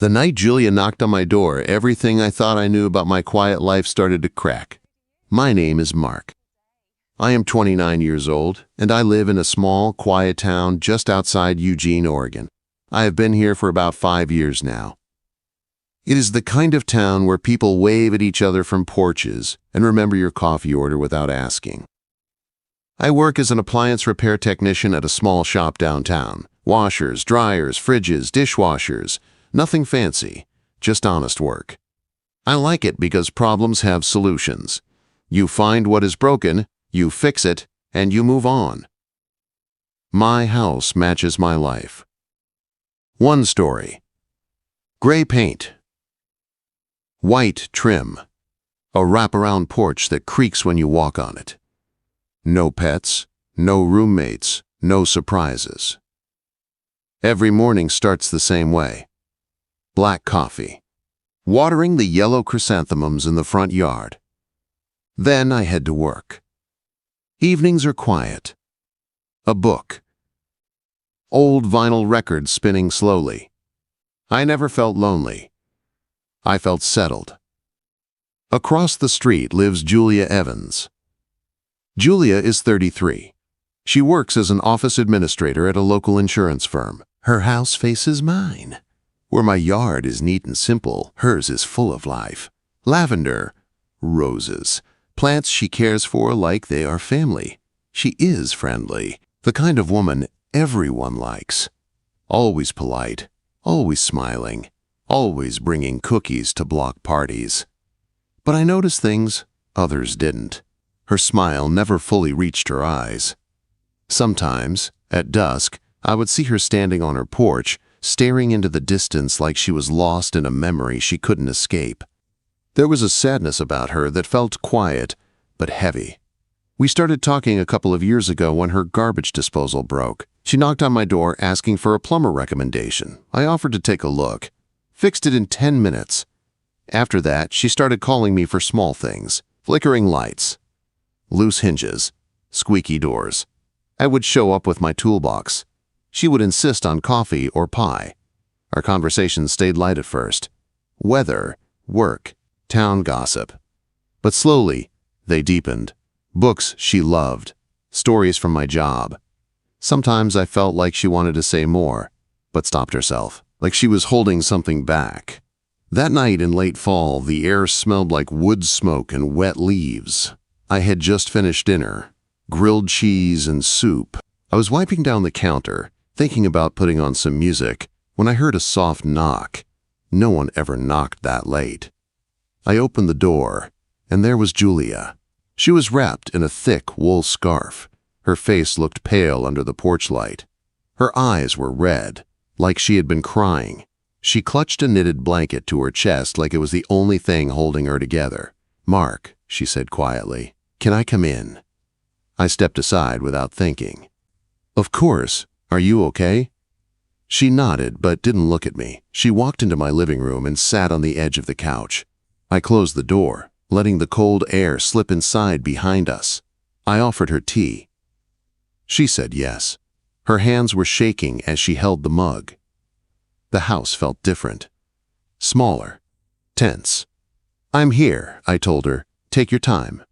The night Julia knocked on my door, everything I thought I knew about my quiet life started to crack. My name is Mark. I am 29 years old, and I live in a small, quiet town just outside Eugene, Oregon. I have been here for about 5 years now. It is the kind of town where people wave at each other from porches and remember your coffee order without asking. I work as an appliance repair technician at a small shop downtown. Washers, dryers, fridges, dishwashers. Nothing fancy, just honest work. I like it because problems have solutions. You find what is broken, you fix it, and you move on. My house matches my life. One story. Gray paint. White trim. A wraparound porch that creaks when you walk on it. No pets, no roommates, no surprises. Every morning starts the same way. Black coffee. Watering the yellow chrysanthemums in the front yard. Then I head to work. Evenings are quiet. A book. Old vinyl records spinning slowly. I never felt lonely. I felt settled. Across the street lives Julia Evans. Julia is 33. She works as an office administrator at a local insurance firm. Her house faces mine. Where my yard is neat and simple, hers is full of life. Lavender, roses, plants she cares for like they are family. She is friendly, the kind of woman everyone likes. Always polite, always smiling, always bringing cookies to block parties. But I noticed things others didn't. Her smile never fully reached her eyes. Sometimes, at dusk, I would see her standing on her porch, staring into the distance like she was lost in a memory she couldn't escape. There was a sadness about her that felt quiet, but heavy. We started talking a couple of years ago when her garbage disposal broke. She knocked on my door asking for a plumber recommendation. I offered to take a look. Fixed it in 10 minutes. After that, she started calling me for small things. Flickering lights, loose hinges, squeaky doors. I would show up with my toolbox. She would insist on coffee or pie. Our conversations stayed light at first. Weather, work, town gossip. But slowly, they deepened. Books she loved, stories from my job. Sometimes I felt like she wanted to say more, but stopped herself, like she was holding something back. That night in late fall, the air smelled like wood smoke and wet leaves. I had just finished dinner, grilled cheese and soup. I was wiping down the counter, thinking about putting on some music, when I heard a soft knock. No one ever knocked that late. I opened the door, and there was Julia. She was wrapped in a thick wool scarf. Her face looked pale under the porch light. Her eyes were red, like she had been crying. She clutched a knitted blanket to her chest like it was the only thing holding her together. "Mark," she said quietly, "can I come in?" I stepped aside without thinking. "Of course. Are you okay?" She nodded but didn't look at me. She walked into my living room and sat on the edge of the couch. I closed the door, letting the cold air slip inside behind us. I offered her tea. She said yes. Her hands were shaking as she held the mug. The house felt different. Smaller. Tense. "I'm here," I told her. "Take your time."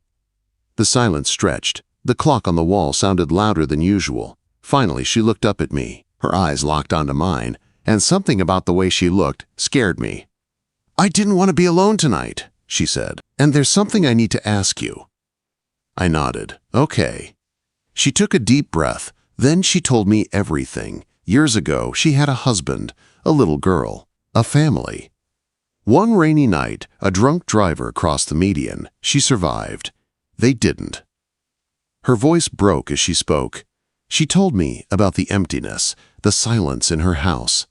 The silence stretched. The clock on the wall sounded louder than usual. Finally, she looked up at me. Her eyes locked onto mine, and something about the way she looked scared me. "I didn't want to be alone tonight," she said, "and there's something I need to ask you." I nodded. "Okay." She took a deep breath. Then she told me everything. Years ago, she had a husband, a little girl, a family. One rainy night, a drunk driver crossed the median. She survived. They didn't. Her voice broke as she spoke. She told me about the emptiness, the silence in her house.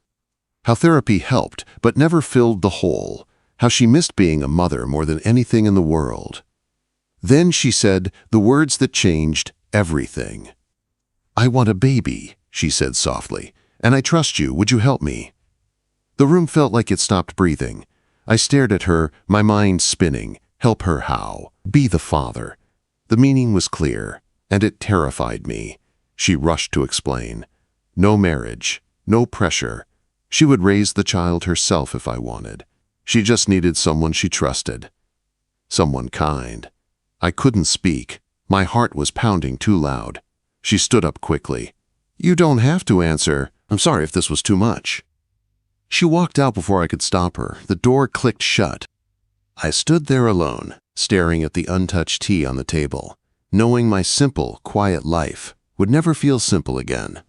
How therapy helped, but never filled the hole. How she missed being a mother more than anything in the world. Then she said the words that changed everything. "I want a baby," she said softly, "and I trust you. Would you help me?" The room felt like it stopped breathing. I stared at her, my mind spinning. Help her how? Be the father. The meaning was clear, and it terrified me. She rushed to explain. No marriage, no pressure, She would raise the child herself if I wanted. She just needed someone she trusted. Someone kind. I couldn't speak. My heart was pounding too loud. She stood up quickly. "You don't have to answer. I'm sorry if this was too much." She walked out before I could stop her. The door clicked shut. I stood there alone, staring at the untouched tea on the table, knowing my simple, quiet life would never feel simple again.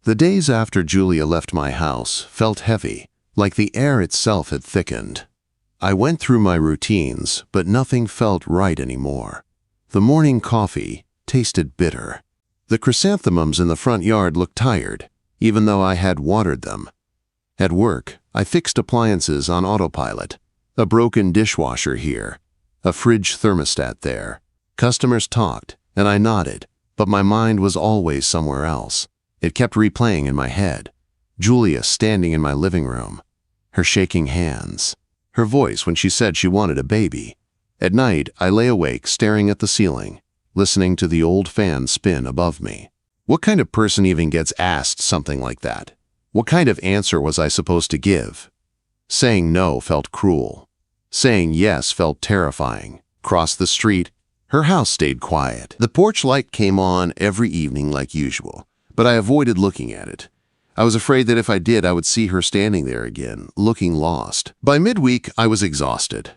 The days after Julia left my house felt heavy, like the air itself had thickened. I went through my routines, but nothing felt right anymore. The morning coffee tasted bitter. The chrysanthemums in the front yard looked tired, even though I had watered them. At work, I fixed appliances on autopilot. A broken dishwasher here, a fridge thermostat there. Customers talked, and I nodded, but my mind was always somewhere else. It kept replaying in my head. Julia standing in my living room, her shaking hands, her voice when she said she wanted a baby. At night, I lay awake staring at the ceiling, listening to the old fan spin above me. What kind of person even gets asked something like that? What kind of answer was I supposed to give? Saying no felt cruel. Saying yes felt terrifying. Across the street, her house stayed quiet. The porch light came on every evening like usual, but I avoided looking at it. I was afraid that if I did, I would see her standing there again, looking lost. By midweek, I was exhausted.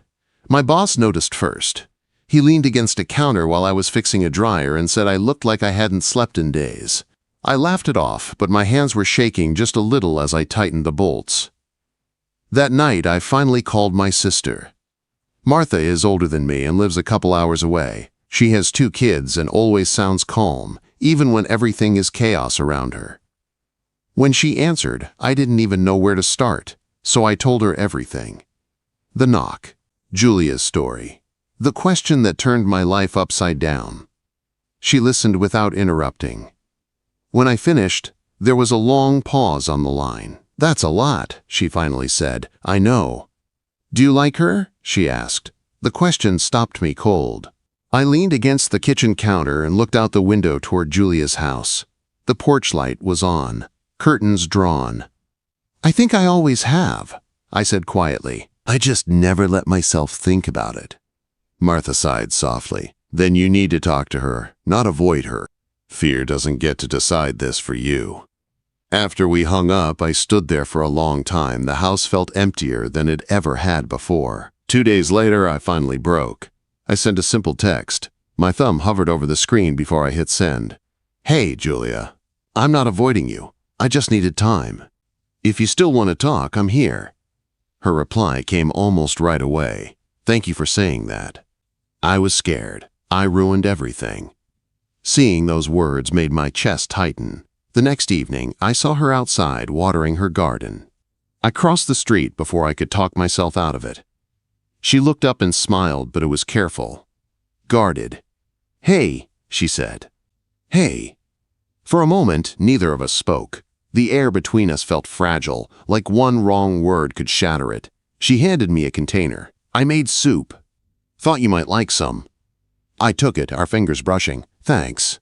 My boss noticed first. He leaned against a counter while I was fixing a dryer and said I looked like I hadn't slept in days. I laughed it off, but my hands were shaking just a little as I tightened the bolts. That night, I finally called my sister. Martha is older than me and lives a couple hours away. She has 2 kids and always sounds calm, even when everything is chaos around her. When she answered, I didn't even know where to start, so I told her everything. The knock, Julia's story, the question that turned my life upside down. She listened without interrupting. When I finished, there was a long pause on the line. "That's a lot," she finally said. "I know." "Do you like her?" she asked. The question stopped me cold. I leaned against the kitchen counter and looked out the window toward Julia's house. The porch light was on, curtains drawn. "I think I always have," I said quietly. "I just never let myself think about it." Martha sighed softly. "Then you need to talk to her, not avoid her. Fear doesn't get to decide this for you." After we hung up, I stood there for a long time. The house felt emptier than it ever had before. 2 days later, I finally broke. I sent a simple text. My thumb hovered over the screen before I hit send. "Hey, Julia. I'm not avoiding you. I just needed time. If you still want to talk, I'm here." Her reply came almost right away. "Thank you for saying that." I was scared. I ruined everything. Seeing those words made my chest tighten. The next evening, I saw her outside watering her garden. I crossed the street before I could talk myself out of it. She looked up and smiled, but it was careful. Guarded. "Hey," she said. "Hey." For a moment, neither of us spoke. The air between us felt fragile, like one wrong word could shatter it. She handed me a container. "I made soup. Thought you might like some." I took it, our fingers brushing. "Thanks."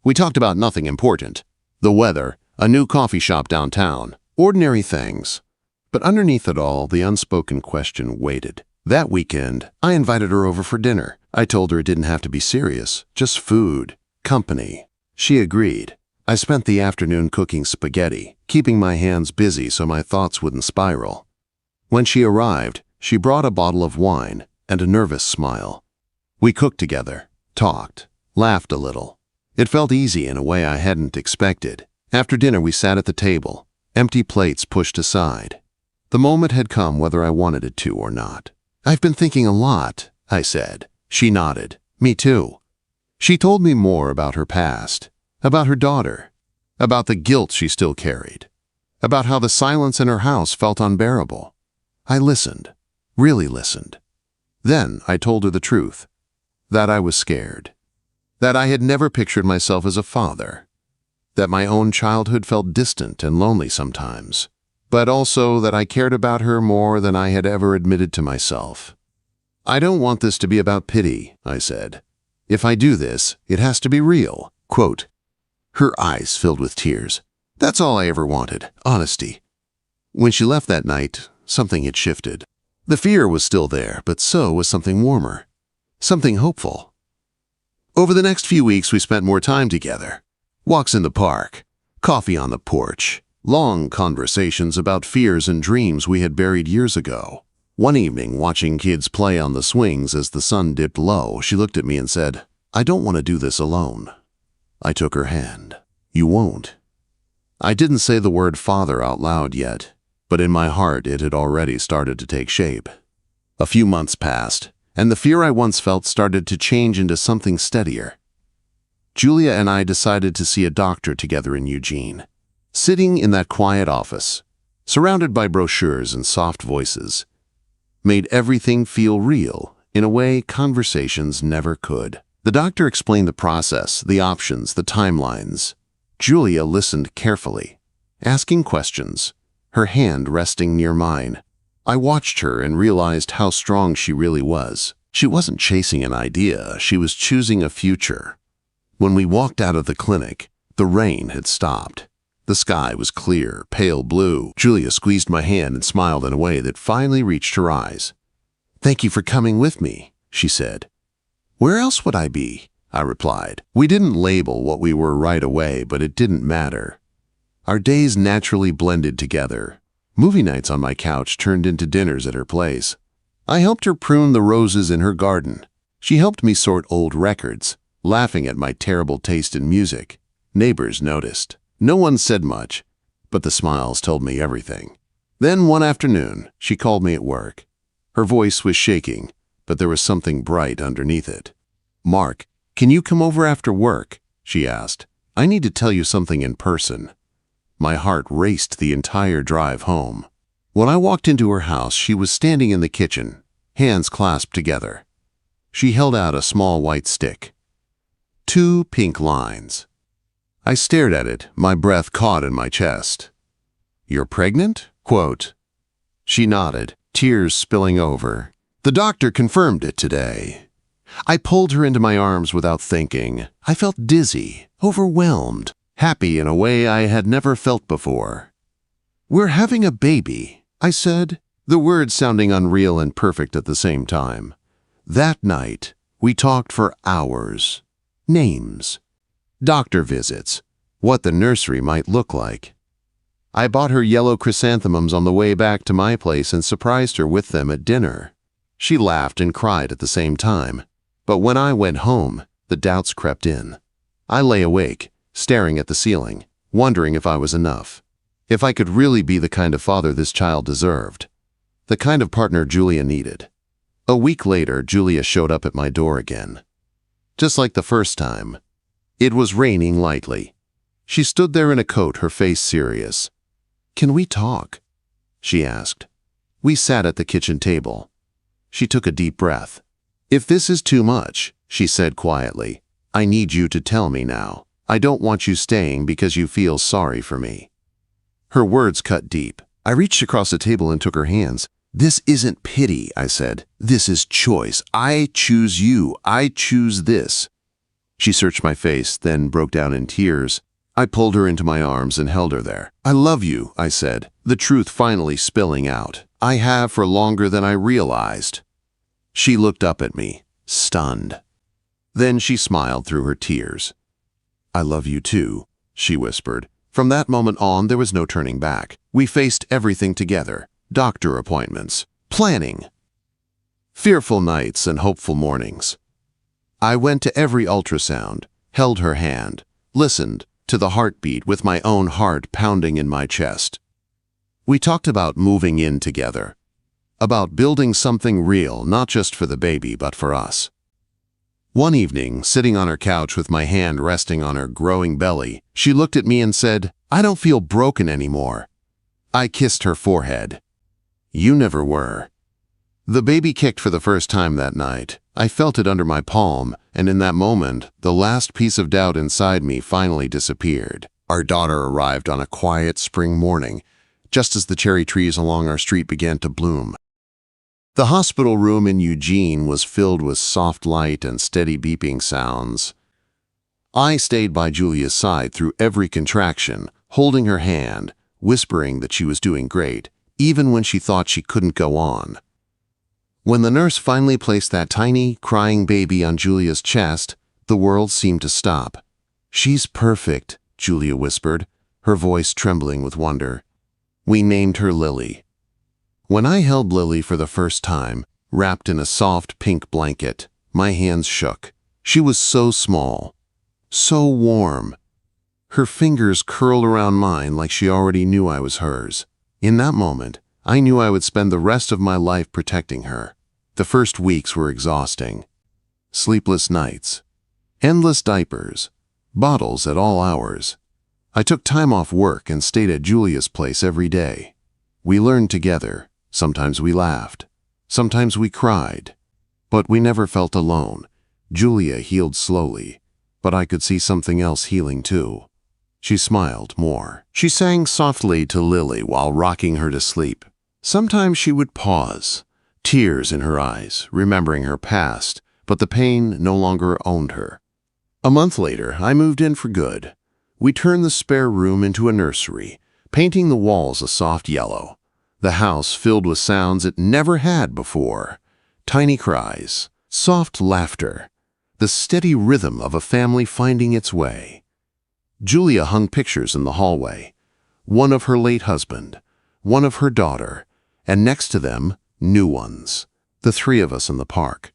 We talked about nothing important. The weather, a new coffee shop downtown, ordinary things. But underneath it all, the unspoken question waited. That weekend, I invited her over for dinner. I told her it didn't have to be serious, just food, company. She agreed. I spent the afternoon cooking spaghetti, keeping my hands busy so my thoughts wouldn't spiral. When she arrived, she brought a bottle of wine and a nervous smile. We cooked together, talked, laughed a little. It felt easy in a way I hadn't expected. After dinner, we sat at the table, empty plates pushed aside. The moment had come whether I wanted it to or not. "I've been thinking a lot," I said. She nodded. "Me too." She told me more about her past, about her daughter, about the guilt she still carried, about how the silence in her house felt unbearable. I listened, really listened. Then I told her the truth, that I was scared. That I had never pictured myself as a father, that my own childhood felt distant and lonely sometimes, but also that I cared about her more than I had ever admitted to myself. "I don't want this to be about pity," I said. "If I do this, it has to be real." Quote. Her eyes filled with tears. "That's all I ever wanted, honesty." When she left that night, something had shifted. The fear was still there, but so was something warmer, something hopeful. Over the next few weeks, we spent more time together. Walks in the park, coffee on the porch, long conversations about fears and dreams we had buried years ago. One evening, watching kids play on the swings as the sun dipped low, she looked at me and said, "I don't want to do this alone." I took her hand. "You won't." I didn't say the word father out loud yet, but in my heart it had already started to take shape. A few months passed, and the fear I once felt started to change into something steadier. Julia and I decided to see a doctor together in Eugene. Sitting in that quiet office, surrounded by brochures and soft voices, made everything feel real in a way conversations never could. The doctor explained the process, the options, the timelines. Julia listened carefully, asking questions, her hand resting near mine. I watched her and realized how strong she really was. She wasn't chasing an idea, she was choosing a future. When we walked out of the clinic, the rain had stopped. The sky was clear, pale blue. Julia squeezed my hand and smiled in a way that finally reached her eyes. "Thank you for coming with me," she said. "Where else would I be?" I replied. We didn't label what we were right away, but it didn't matter. Our days naturally blended together. Movie nights on my couch turned into dinners at her place. I helped her prune the roses in her garden. She helped me sort old records, laughing at my terrible taste in music. Neighbors noticed. No one said much, but the smiles told me everything. Then one afternoon, she called me at work. Her voice was shaking, but there was something bright underneath it. "Mark, can you come over after work?" she asked. "I need to tell you something in person." My heart raced the entire drive home. When I walked into her house, she was standing in the kitchen, hands clasped together. She held out a small white stick. 2 pink lines. I stared at it, my breath caught in my chest. "You're pregnant?" Quote. She nodded, tears spilling over. "The doctor confirmed it today." I pulled her into my arms without thinking. I felt dizzy, overwhelmed, happy in a way I had never felt before. "We're having a baby," I said, the words sounding unreal and perfect at the same time. That night, we talked for hours. Names, doctor visits, what the nursery might look like. I bought her yellow chrysanthemums on the way back to my place and surprised her with them at dinner. She laughed and cried at the same time. But when I went home, the doubts crept in. I lay awake, staring at the ceiling, wondering if I was enough. If I could really be the kind of father this child deserved. The kind of partner Julia needed. A week later, Julia showed up at my door again. Just like the first time. It was raining lightly. She stood there in a coat, her face serious. "Can we talk?" she asked. We sat at the kitchen table. She took a deep breath. "If this is too much," she said quietly, "I need you to tell me now. I don't want you staying because you feel sorry for me." Her words cut deep. I reached across the table and took her hands. "This isn't pity," I said. "This is choice. I choose you. I choose this." She searched my face, then broke down in tears. I pulled her into my arms and held her there. "I love you," I said, the truth finally spilling out. "I have for longer than I realized." She looked up at me, stunned. Then she smiled through her tears. "I love you too," she whispered. From that moment on, there was no turning back. We faced everything together. Doctor appointments, planning, fearful nights and hopeful mornings. I went to every ultrasound, held her hand, listened to the heartbeat with my own heart pounding in my chest. We talked about moving in together, about building something real, not just for the baby, but for us. One evening, sitting on her couch with my hand resting on her growing belly, she looked at me and said, "I don't feel broken anymore." I kissed her forehead. "You never were." The baby kicked for the first time that night. I felt it under my palm, and in that moment, the last piece of doubt inside me finally disappeared. Our daughter arrived on a quiet spring morning, just as the cherry trees along our street began to bloom. The hospital room in Eugene was filled with soft light and steady beeping sounds. I stayed by Julia's side through every contraction, holding her hand, whispering that she was doing great, even when she thought she couldn't go on. When the nurse finally placed that tiny, crying baby on Julia's chest, the world seemed to stop. "She's perfect," Julia whispered, her voice trembling with wonder. We named her Lily. When I held Lily for the first time, wrapped in a soft pink blanket, my hands shook. She was so small, so warm. Her fingers curled around mine like she already knew I was hers. In that moment, I knew I would spend the rest of my life protecting her. The first weeks were exhausting. Sleepless nights, endless diapers, bottles at all hours. I took time off work and stayed at Julia's place every day. We learned together. Sometimes we laughed. Sometimes we cried. But we never felt alone. Julia healed slowly, but I could see something else healing too. She smiled more. She sang softly to Lily while rocking her to sleep. Sometimes she would pause, tears in her eyes, remembering her past, but the pain no longer owned her. A month later, I moved in for good. We turned the spare room into a nursery, painting the walls a soft yellow. The house filled with sounds it never had before. Tiny cries, soft laughter, the steady rhythm of a family finding its way. Julia hung pictures in the hallway, one of her late husband, one of her daughter, and next to them, new ones, the three of us in the park.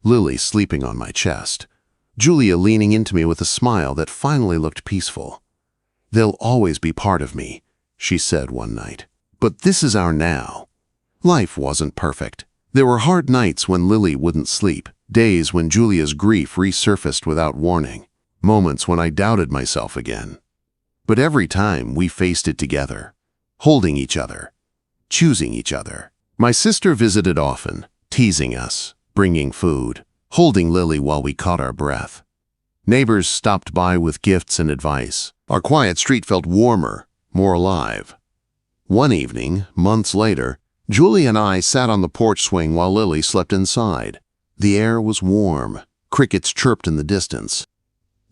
Lily sleeping on my chest, Julia leaning into me with a smile that finally looked peaceful. "They'll always be part of me," she said one night. "But this is our now." Life wasn't perfect. There were hard nights when Lily wouldn't sleep, days when Julia's grief resurfaced without warning, moments when I doubted myself again. But every time we faced it together, holding each other, choosing each other. My sister visited often, teasing us, bringing food, holding Lily while we caught our breath. Neighbors stopped by with gifts and advice. Our quiet street felt warmer, more alive. One evening, months later, Julie and I sat on the porch swing while Lily slept inside. The air was warm. Crickets chirped in the distance.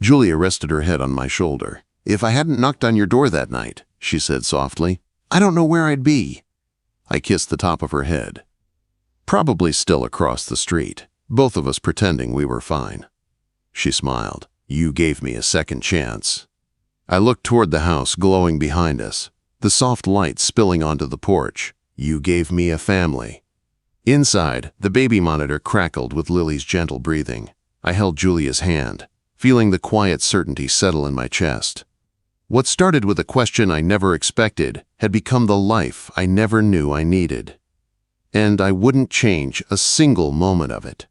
Julia rested her head on my shoulder. "If I hadn't knocked on your door that night," she said softly, "I don't know where I'd be." I kissed the top of her head. Probably still across the street, both of us pretending we were fine. She smiled. "You gave me a second chance." I looked toward the house glowing behind us, the soft light spilling onto the porch. "You gave me a family." Inside, the baby monitor crackled with Lily's gentle breathing. I held Julia's hand, feeling the quiet certainty settle in my chest. What started with a question I never expected had become the life I never knew I needed. And I wouldn't change a single moment of it.